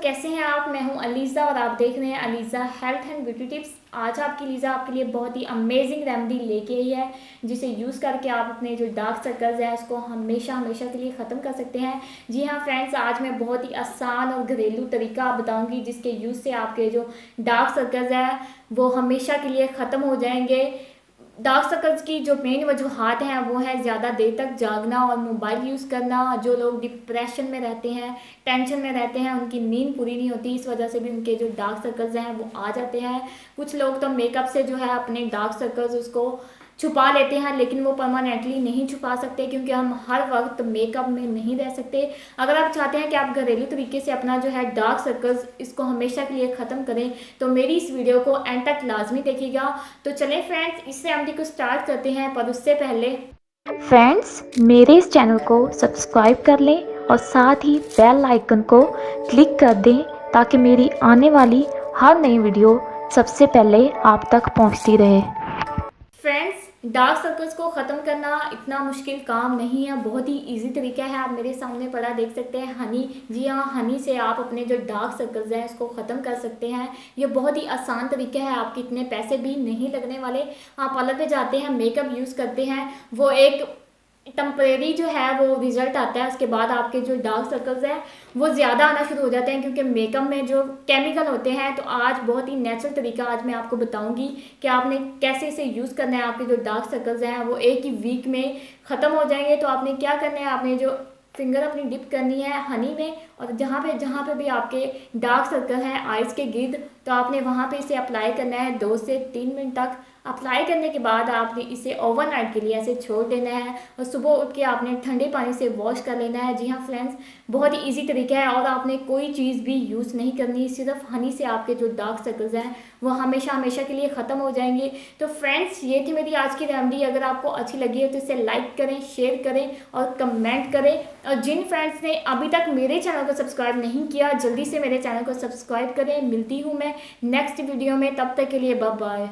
कैसे हैं आप। मैं हूं अलीज़ा और आप देख रहे हैं Aliza health and beauty tips. आज आपकी लीज़ा आपके लिए बहुत ही अमेजिंग रेमेडी लेके आई है, जिसे यूज़ करके आप अपने जो डार्क सर्कल्स हैं उसको हमेशा हमेशा के लिए ख़त्म कर सकते हैं। जी हाँ फ्रेंड्स, आज मैं बहुत ही आसान और घरेलू तरीका बताऊँगी जिसके यूज़ से आपके जो डार्क सर्कल्स हैं वो हमेशा के लिए ख़त्म हो जाएंगे। डार्क सर्कल्स की जो मेन वजूहत हैं वो है ज़्यादा देर तक जागना और मोबाइल यूज़ करना। जो लोग डिप्रेशन में रहते हैं, टेंशन में रहते हैं, उनकी नींद पूरी नहीं होती, इस वजह से भी उनके जो डार्क सर्कल्स हैं वो आ जाते हैं। कुछ लोग तो मेकअप से जो है अपने डार्क सर्कल्स उसको छुपा लेते हैं, लेकिन वो परमानेंटली नहीं छुपा सकते क्योंकि हम हर वक्त मेकअप में नहीं रह सकते। अगर आप चाहते हैं कि आप घरेलू तरीके से अपना जो है डार्क सर्कल्स इसको हमेशा के लिए ख़त्म करें तो मेरी इस वीडियो को एंड तक लाजमी देखिएगा। तो चलें फ्रेंड्स, इस रेमेडी को स्टार्ट करते हैं, पर उससे पहले फ्रेंड्स, मेरे इस चैनल को सब्सक्राइब कर लें और साथ ही बेल आइकन को क्लिक कर दें ताकि मेरी आने वाली हर नई वीडियो सबसे पहले आप तक पहुंचती रहे। फ्रेंड्स, डार्क सर्कल्स को ख़त्म करना इतना मुश्किल काम नहीं है, बहुत ही इजी तरीका है। आप मेरे सामने पड़ा देख सकते हैं हनी। जी हाँ, हनी से आप अपने जो डार्क सर्कल्स हैं इसको ख़त्म कर सकते हैं। ये बहुत ही आसान तरीका है, आपके इतने पैसे भी नहीं लगने वाले। आप पार्लर पे जाते हैं, मेकअप यूज़ करते हैं, वो एक टेम्परेरी जो है वो रिजल्ट आता है, उसके बाद आपके जो डार्क सर्कल्स हैं वो ज़्यादा आना शुरू हो जाते हैं क्योंकि मेकअप में जो केमिकल होते हैं। तो आज बहुत ही नेचुरल तरीका आज मैं आपको बताऊंगी कि आपने कैसे इसे यूज़ करना है। आपके जो डार्क सर्कल्स हैं वो एक ही वीक में ख़त्म हो जाएंगे। तो आपने क्या करना है, आपने जो फिंगर अपनी डिप करनी है हनी में, और जहाँ पे भी आपके डार्क सर्कल हैं आइज़ के गिर्द, तो आपने वहाँ पे इसे अप्लाई करना है 2 से 3 मिनट तक। अप्लाई करने के बाद आपने इसे ओवरनाइट के लिए ऐसे छोड़ देना है और सुबह उठ के आपने ठंडे पानी से वॉश कर लेना है। जी हाँ फ्रेंड्स, बहुत ही इजी तरीका है और आपने कोई चीज़ भी यूज़ नहीं करनी, सिर्फ हनी से आपके जो डार्क सर्कल्स हैं वो हमेशा हमेशा के लिए ख़त्म हो जाएंगे। तो फ्रेंड्स, ये थी मेरी आज की रेमेडी। अगर आपको अच्छी लगी है तो इसे लाइक करें, शेयर करें और कमेंट करें। और जिन फ्रेंड्स ने अभी तक मेरे चैनल को सब्सक्राइब नहीं किया, जल्दी से मेरे चैनल को सब्सक्राइब करें। मिलती हूँ मैं नेक्स्ट वीडियो में, तब तक के लिए बाय बाय।